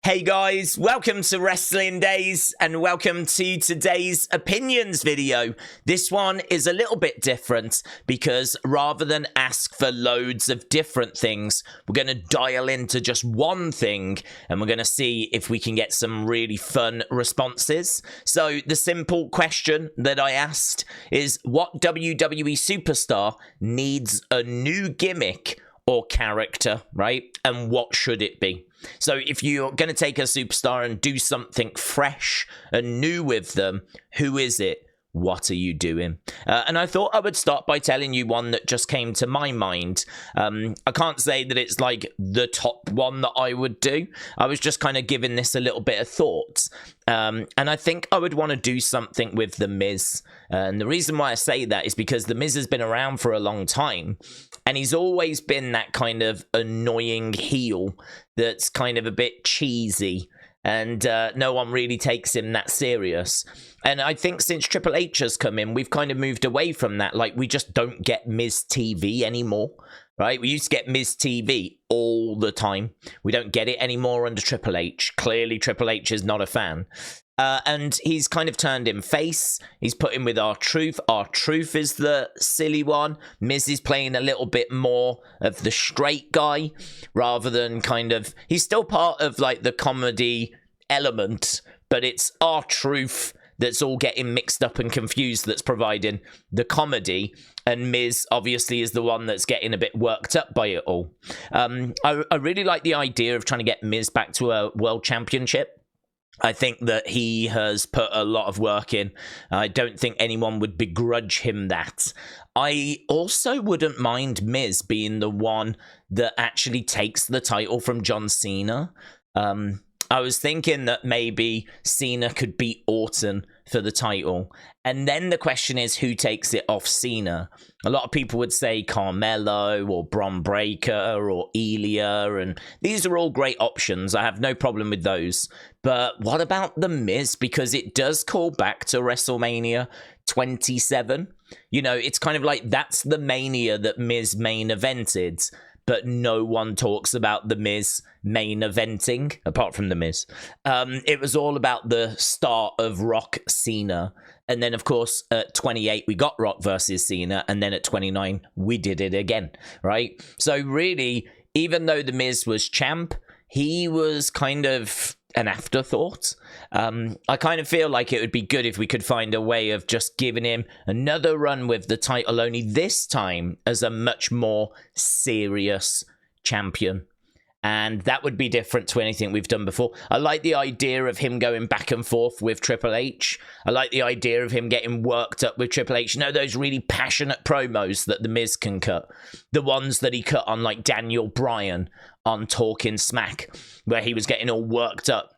Hey guys, welcome to Wrestling Daze and welcome to today's opinions video. This one is a little bit different because rather than ask for loads of different things, we're going to dial into just one thing and we're going to see if we can get some really fun responses. So the simple question that I asked is, what WWE superstar needs a new gimmick or character, right? And what should it be? So if you're going to take a superstar and do something fresh and new with them, who is it? What are you doing? And I thought I would start by telling you one that just came to my mind. I can't say that it's like the top one that I would do. I was just kind of giving this a little bit of thought. And I think I would want to do something with The Miz. And the reason why I say that is because The Miz has been around for a long time. And he's always been that kind of annoying heel that's kind of a bit cheesy. And no one really takes him that serious. And I think since Triple H has come in, we've kind of moved away from that. Like, we just don't get Miz TV anymore, right? We used to get Miz TV all the time. We don't get it anymore under Triple H. Clearly, Triple H is not a fan. And he's kind of turned him face. He's put him with R-Truth. R-Truth is the silly one. Miz is playing a little bit more of the straight guy rather than kind of... He's still part of, like, the comedy element, but it's R-Truth that's all getting mixed up and confused that's providing the comedy. And Miz, obviously, is the one that's getting a bit worked up by it all. I really like the idea of trying to get Miz back to a world championship. I think that he has put a lot of work in. I don't think anyone would begrudge him that. I also wouldn't mind Miz being the one that actually takes the title from John Cena. I was thinking that maybe Cena could beat Orton for the title. And then the question is, who takes it off Cena? A lot of people would say Carmelo or Bron Breakker or Ilya. And these are all great options. I have no problem with those. But what about The Miz? Because it does call back to WrestleMania 27. You know, it's kind of like that's the Mania that Miz main evented. But no one talks about The Miz main eventing, apart from The Miz. It was all about the start of Rock Cena. And then, of course, at 28, we got Rock versus Cena. And then at 29, we did it again, right? So really, even though The Miz was champ, he was kind of an afterthought. I kind of feel like it would be good if we could find a way of just giving him another run with the title, only this time as a much more serious champion. And that would be different to anything we've done before. I like the idea of him going back and forth with Triple H. I like the idea of him getting worked up with Triple H. You know, those really passionate promos that The Miz can cut. The ones that he cut on, like, Daniel Bryan on Talking Smack, where he was getting all worked up.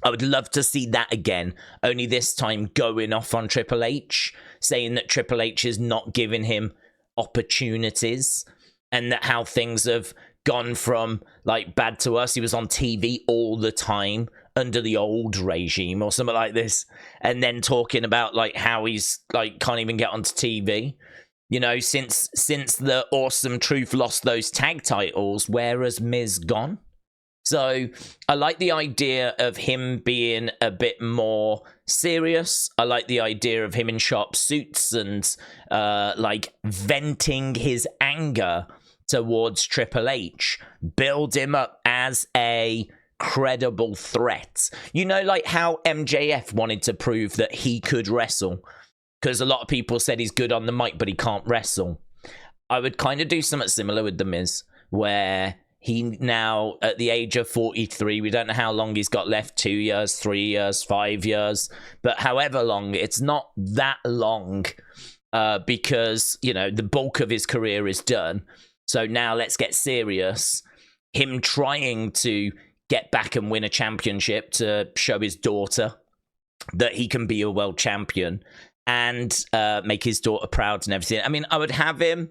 I would love to see that again, only this time going off on Triple H, saying that Triple H is not giving him opportunities and that how things have gone from, like, bad to us. He was on TV all the time under the old regime or something like this, and then talking about, like, how he's, like, can't even get onto TV. You know, since the Awesome Truth lost those tag titles, where has Miz gone? So I like the idea of him being a bit more serious. I like the idea of him in sharp suits and like venting his anger towards Triple H. Build him up as a credible threat. You know, like how MJF wanted to prove that he could wrestle. Because a lot of people said he's good on the mic, but he can't wrestle. I would kind of do something similar with The Miz, where he now, at the age of 43, we don't know how long he's got left, 2 years, 3 years, 5 years, but however long, it's not that long because, you know, the bulk of his career is done. So now let's get serious. Him trying to get back and win a championship to show his daughter that he can be a world champion and make his daughter proud and everything. I mean, I would have him.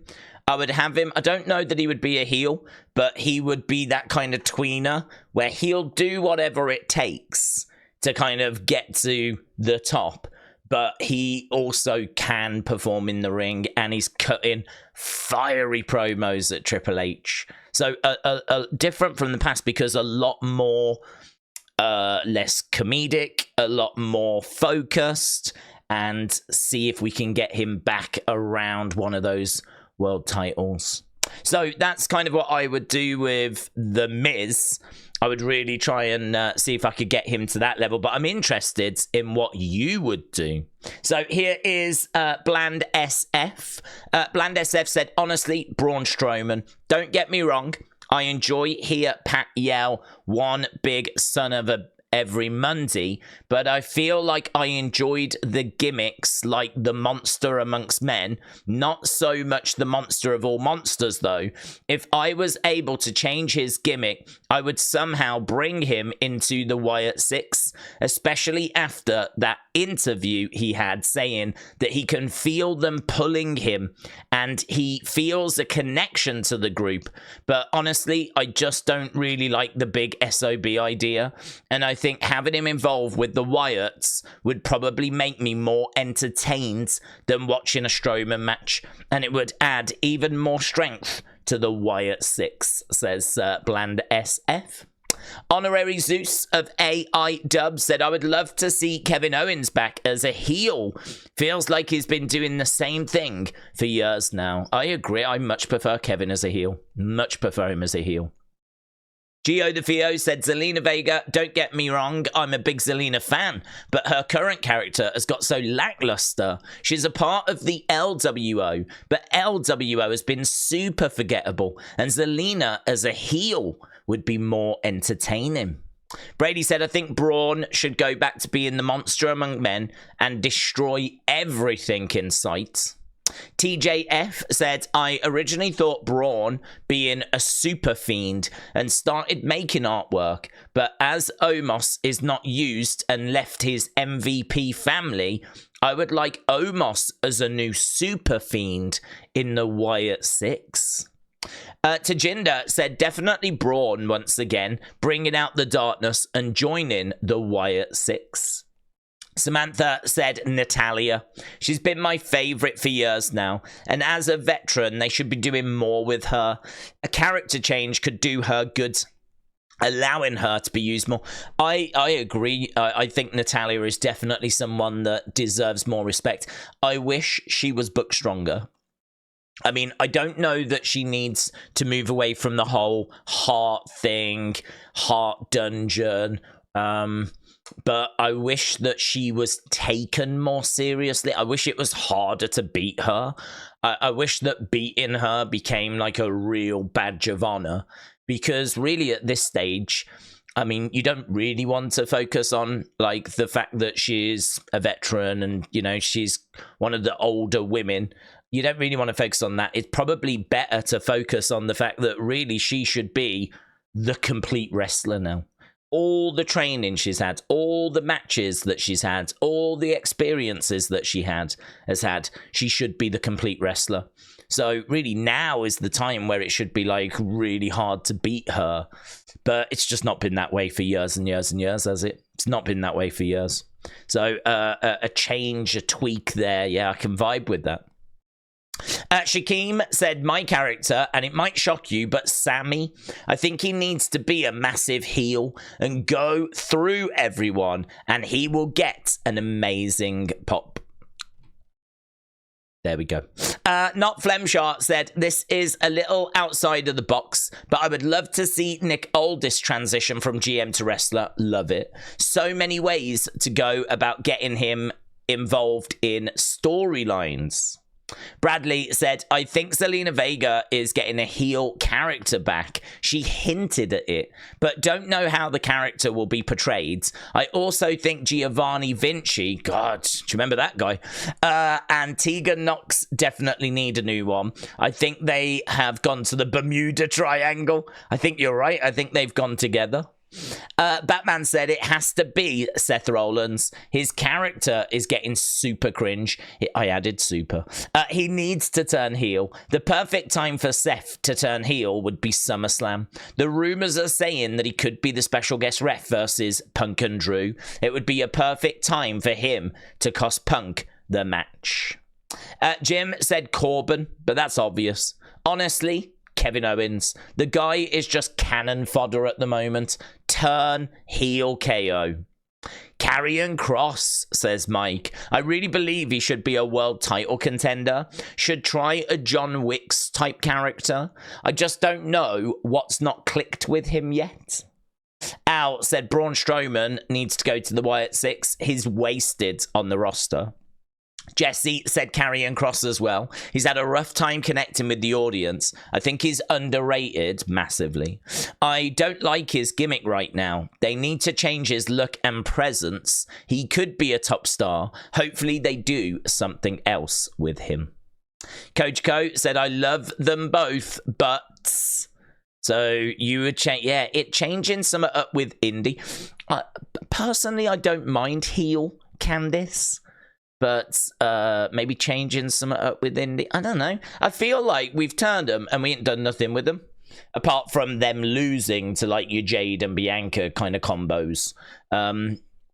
I don't know that he would be a heel, but he would be that kind of tweener where he'll do whatever it takes to kind of get to the top. But he also can perform in the ring, and he's cutting fiery promos at Triple H. So different from the past because a lot more less comedic, a lot more focused, and see if we can get him back around one of those world titles. So that's kind of what I would do with The Miz. I would really try and see if I could get him to that level, but I'm interested in what you would do. So here is Bland SF. Bland SF said, honestly, Braun Strowman. Don't get me wrong. I enjoy hear Pat yell, one big son of a every Monday, but I feel like I enjoyed the gimmicks like the monster amongst men, not so much the monster of all monsters though. If I was able to change his gimmick, I would somehow bring him into the Wyatt Six, especially after that interview he had saying that he can feel them pulling him and he feels a connection to the group. But honestly, I just don't really like the big SOB idea, and I think having him involved with the Wyatts would probably make me more entertained than watching a Strowman match, and it would add even more strength to the Wyatt Six, says Bland SF. Honorary Zeus of AI Dub said, I would love to see Kevin Owens back as a heel. Feels like he's been doing the same thing for years now. I agree. I much prefer Kevin as a heel. Much prefer him as a heel. Gio the Fio said, Zelina Vega, don't get me wrong, I'm a big Zelina fan, but her current character has got so lackluster. She's a part of the LWO, but LWO has been super forgettable, and Zelina as a heel would be more entertaining. Brady said, I think Braun should go back to being the monster among men and destroy everything in sight. TJF said, I originally thought Braun being a super fiend and started making artwork, but as Omos is not used and left his MVP family, I would like Omos as a new super fiend in the Wyatt Six. Tajinder said, definitely Braun once again, bringing out the darkness and joining the Wyatt Six. Samantha said Natalia. She's been my favourite for years now, and as a veteran, they should be doing more with her. A character change could do her good, allowing her to be used more. I agree. I think Natalia is definitely someone that deserves more respect. I wish she was booked stronger. I mean, I don't know that she needs to move away from the whole heart thing, heart dungeon, but I wish that she was taken more seriously. I wish it was harder to beat her. I wish that beating her became like a real badge of honor, because really at this stage, I mean, you don't really want to focus on like the fact that she's a veteran and, you know, she's one of the older women. You don't really want to focus on that. It's probably better to focus on the fact that really she should be the complete wrestler now. All the training she's had, all the matches that she's had, all the experiences that she has had, she should be the complete wrestler. So really now is the time where it should be like really hard to beat her. But it's just not been that way for years and years and years, has it? It's not been that way for years. So a change, a tweak there. Yeah, I can vibe with that. Shakeem said, my character, and it might shock you, but Sammy, I think he needs to be a massive heel and go through everyone, and he will get an amazing pop. There we go. Not Flemshart said, this is a little outside of the box, but I would love to see Nick Aldis transition from GM to wrestler. Love it. So many ways to go about getting him involved in storylines. Bradley said, I think Zelina Vega is getting a heel character back. She hinted at it, but don't know how the character will be portrayed. I also think Giovanni Vinci, God, do you remember that guy? And Tegan Knox definitely need a new one. I think they have gone to the Bermuda Triangle. I think you're right. I think they've gone together. Batman said it has to be Seth Rollins. His character is getting super cringe. I added super. He needs to turn heel. The perfect time for Seth to turn heel would be SummerSlam. The rumors are saying that he could be the special guest ref versus Punk and Drew. It would be a perfect time for him to cost Punk the match. Jim said Corbin, but that's obvious. Honestly, Kevin Owens. The guy is just cannon fodder at the moment. turn heel KO. Karrion Kross, says Mike. I really believe he should be a world title contender. Should try a John Wicks type character. I just don't know what's not clicked with him yet. Al said Braun Strowman needs to go to the Wyatt Six. He's wasted on the roster. Jesse said Karrion Kross as well. He's had a rough time connecting with the audience. I think he's underrated massively. I don't like his gimmick right now. They need to change his look and presence. He could be a top star. Hopefully they do something else with him. Coach Co said, I love them both, but... So you would change, yeah, it changing some up with Indy. Personally, I don't mind heel Candice. But maybe changing some up with Indy. I don't know. I feel like we've turned them and we ain't done nothing with them. Apart from them losing to like your Jade and Bianca kind of combos.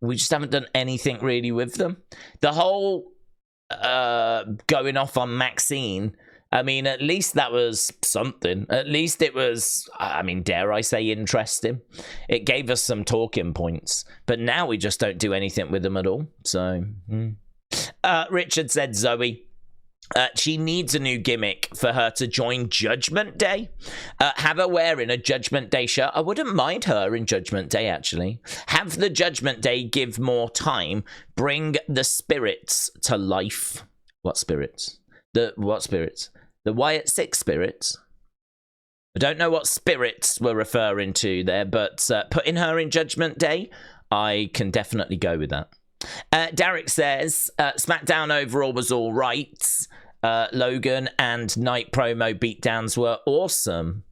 We just haven't done anything really with them. The whole going off on Maxine. I mean, at least that was something. At least it was, I mean, dare I say, interesting. It gave us some talking points. But now we just don't do anything with them at all. So... Richard said Zoe. She needs a new gimmick for her to join Judgment Day. Have her wearing a Judgment Day shirt. I wouldn't mind her in Judgment Day, actually. Have the Judgment Day give more time. Bring the spirits to life. What spirits? What spirits? The Wyatt Six spirits. I don't know what spirits we're referring to there, but putting her in Judgment Day, I can definitely go with that. Derek says, SmackDown overall was all right. Logan and Night promo beatdowns were awesome.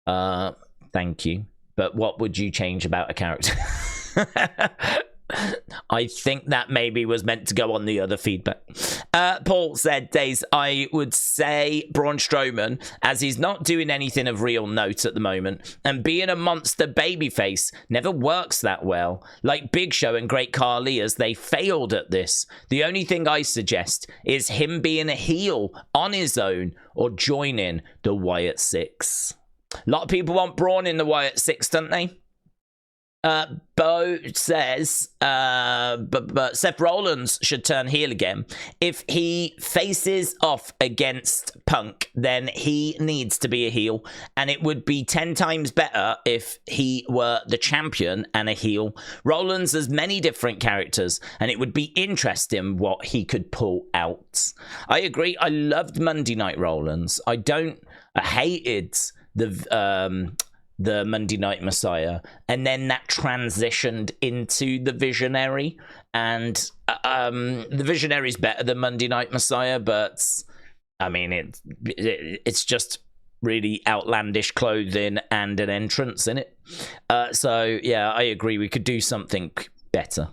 Thank you. But what would you change about a character? I think that maybe was meant to go on the other feedback. Paul said, Daze, I would say Braun Strowman, as he's not doing anything of real note at the moment, and being a monster babyface never works that well. Like Big Show and Great Khali, as they failed at this. The only thing I suggest is him being a heel on his own or joining the Wyatt Six. A lot of people want Braun in the Wyatt Six, don't they? Bo says, but Seth Rollins should turn heel again. If he faces off against Punk, then he needs to be a heel, and it would be 10 times better if he were the champion and a heel. Rollins has many different characters, and it would be interesting what he could pull out. I agree. I loved Monday Night Rollins. I hated the Monday Night Messiah, and then that transitioned into the Visionary, and the Visionary is better than Monday Night Messiah, but I mean it's just really outlandish clothing and an entrance in it. So yeah, I agree, we could do something better.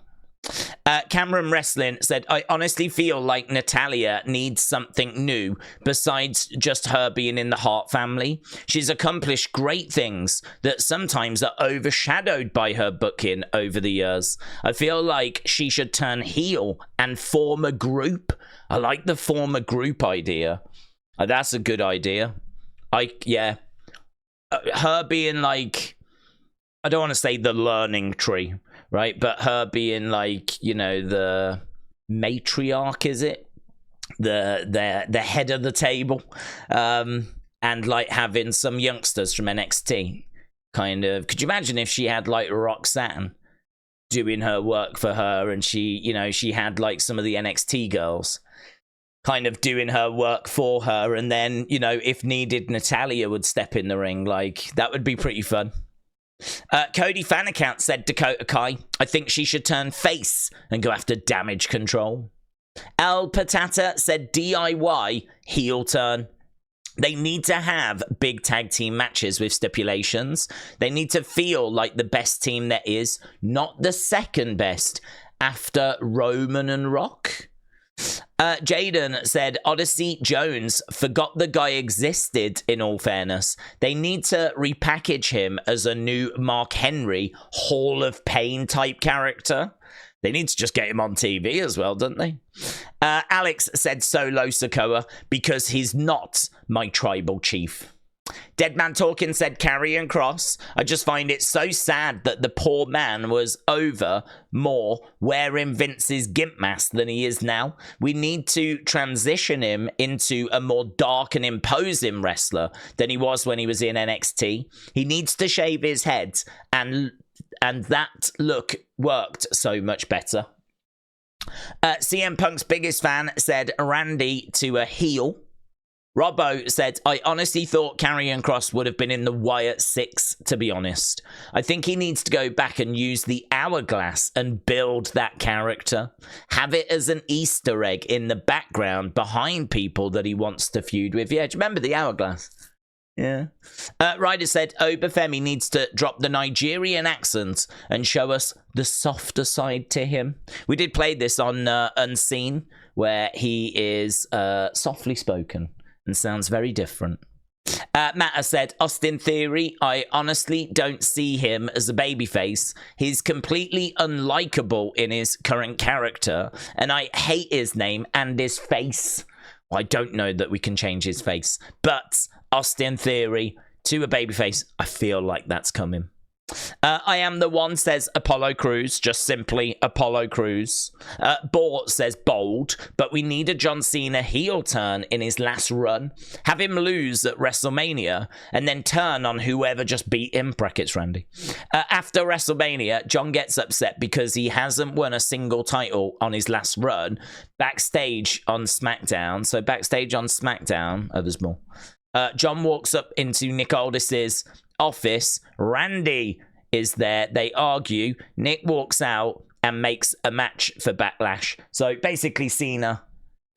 Cameron Wrestling said, I honestly feel like Natalia needs something new besides just her being in the Hart family. She's accomplished great things that sometimes are overshadowed by her booking over the years. I feel like she should turn heel and form a group. I like the form a group idea. That's a good idea. Her being like, I don't want to say the learning tree, right? But her being like, you know, the matriarch, is it? The head of the table. And like having some youngsters from NXT. Kind of, could you imagine if she had like Roxanne doing her work for her, and she, you know, she had like some of the NXT girls kind of doing her work for her, and then, you know, if needed, Natalia would step in the ring. Like, that would be pretty fun. Cody Fan Account said Dakota Kai, I think she should turn face and go after Damage Control. El Patata said DIY heel turn. They need to have big tag team matches with stipulations. They need to feel like the best team there is, not the second best after Roman and Rock. Jaden said Odyssey Jones forgot the guy existed, in all fairness. They need to repackage him as a new Mark Henry Hall of Pain type character. They need to just get him on TV as well, don't they? Alex said Solo Sokoa because he's not my tribal chief. Dead Man Talking said Karrion Cross. I just find it so sad that the poor man was over more wearing Vince's gimp mask than he is now. We need to transition him into a more dark and imposing wrestler than he was when he was in NXT. He needs to shave his head, and that look worked so much better. CM Punk's biggest fan said Randy to a heel. Robbo said, I honestly thought Karrion Cross would have been in the Wyatt 6, to be honest. I think he needs to go back and use the hourglass and build that character. Have it as an Easter egg in the background behind people that he wants to feud with. Yeah, do you remember the hourglass? Yeah. Ryder said, Obafemi needs to drop the Nigerian accent and show us the softer side to him. We did play this on Unseen, where he is softly spoken and sounds very different. Matt said, Austin Theory, I honestly don't see him as a babyface. He's completely unlikable in his current character, and I hate his name and his face. Well, I don't know that we can change his face, but Austin Theory to a babyface, I feel like that's coming. I am the one says Apollo Crews, just simply Apollo Crews. Bort says bold, but we need a John Cena heel turn in his last run. Have him lose at WrestleMania and then turn on whoever just beat him, brackets Randy. After WrestleMania, John gets upset because he hasn't won a single title on his last run. Backstage on SmackDown, there's more. John walks up into Nick Aldis's office. Randy is there. They argue. Nick walks out and makes a match for Backlash. So basically Cena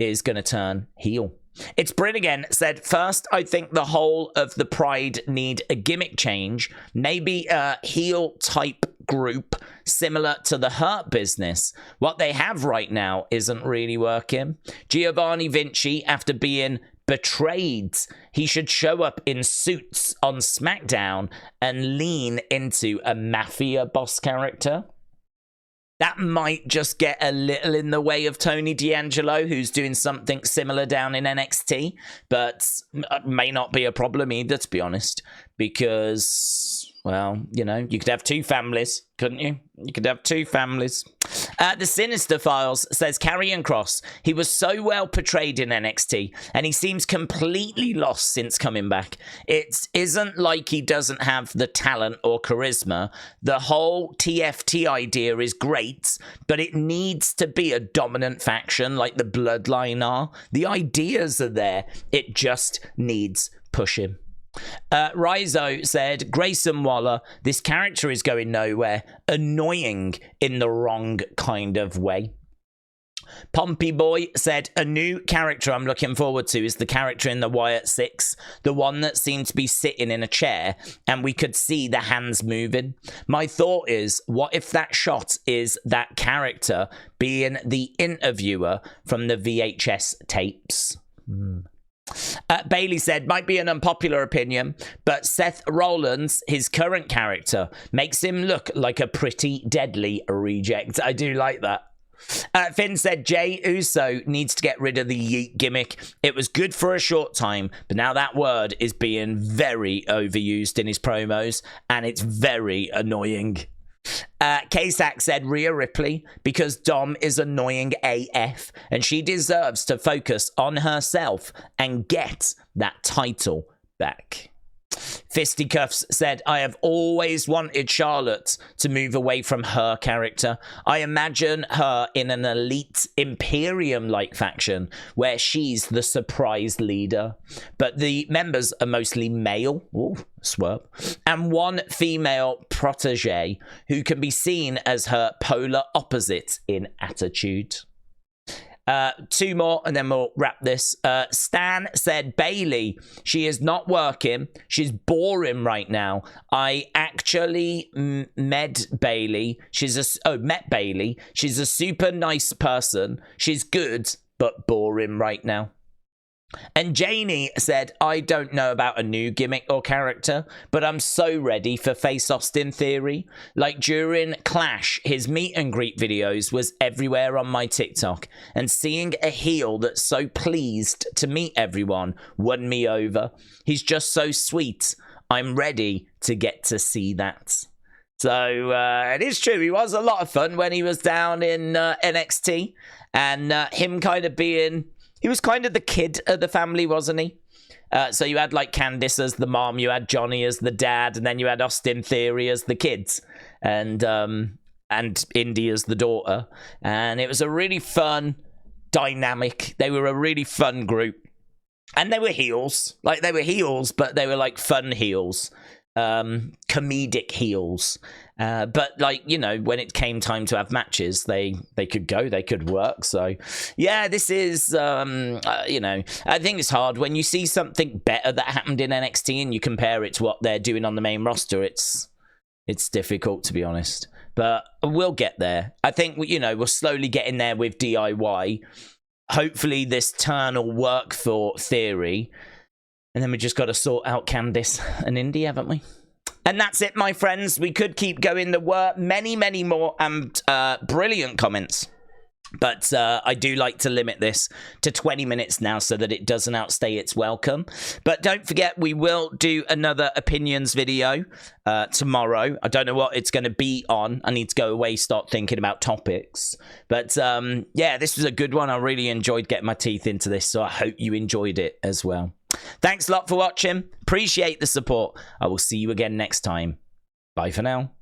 is going to turn heel. It's Bryn again said, first, I think the whole of the Pride need a gimmick change. Maybe a heel type group similar to the Hurt Business. What they have right now isn't really working. Giovanni Vinci, after being betrayed, he should show up in suits on SmackDown and lean into a mafia boss character. That might just get a little in the way of Tony D'Angelo, who's doing something similar down in NXT, but may not be a problem either, to be honest, because, well, you know, you could have two families, couldn't you? You could have two families. The Sinister Files says Karrion Cross, he was so well portrayed in NXT and he seems completely lost since coming back. It isn't like he doesn't have the talent or charisma. The whole TFT idea is great, but it needs to be a dominant faction like the Bloodline are. The ideas are there. It just needs pushing. Rizo said, Grayson Waller, this character is going nowhere. Annoying in the wrong kind of way. Pompey Boy said, a new character I'm looking forward to is the character in the Wyatt 6, the one that seemed to be sitting in a chair and we could see the hands moving. My thought is, what if that shot is that character being the interviewer from the VHS tapes? Bailey said, might be an unpopular opinion, but Seth Rollins, his current character, makes him look like a pretty deadly reject. I do like that. Finn said, Jay Uso needs to get rid of the yeet gimmick. It was good for a short time, but now that word is being very overused in his promos, and it's very annoying. K-Sack said Rhea Ripley because Dom is annoying AF and she deserves to focus on herself and get that title back. Fisticuffs said, I have always wanted Charlotte to move away from her character. I imagine her in an elite Imperium-like faction where she's the surprise leader. But the members are mostly male, ooh, swerve, and one female protege who can be seen as her polar opposite in attitude. Two more and then we'll wrap this. Stan said Bailey, she is not working, she's boring right now. I actually met Bailey. She's a super nice person. She's good but boring right now. And Janie said, I don't know about a new gimmick or character, but I'm so ready for Face Austin Theory. Like during Clash, his meet and greet videos was everywhere on my TikTok. And seeing a heel that's so pleased to meet everyone won me over. He's just so sweet. I'm ready to get to see that. So it is true. He was a lot of fun when he was down in NXT. And him kind of being... He was kind of the kid of the family, wasn't he? So you had like Candice as the mom, you had Johnny as the dad, and then you had Austin Theory as the kids, and Indy as the daughter. And it was a really fun dynamic. They were a really fun group. And they were heels. Like, they were heels, but they were like fun heels. Comedic heels. But like, you know, when it came time to have matches, they could go, they could work. So yeah, this is you know, I think it's hard when you see something better that happened in NXT and you compare it to what they're doing on the main roster. It's difficult, to be honest, but we'll get there. I think, you know, we're slowly getting there with DIY. Hopefully this turn will work for Theory. And then we just got to sort out Candice and Indy, haven't we? And that's it, my friends. We could keep going. There were many, many more brilliant comments. But I do like to limit this to 20 minutes now so that it doesn't outstay its welcome. But don't forget, we will do another opinions video tomorrow. I don't know what it's going to be on. I need to go away, start thinking about topics. But yeah, this was a good one. I really enjoyed getting my teeth into this, so I hope you enjoyed it as well. Thanks a lot for watching. Appreciate the support. I will see you again next time. Bye for now.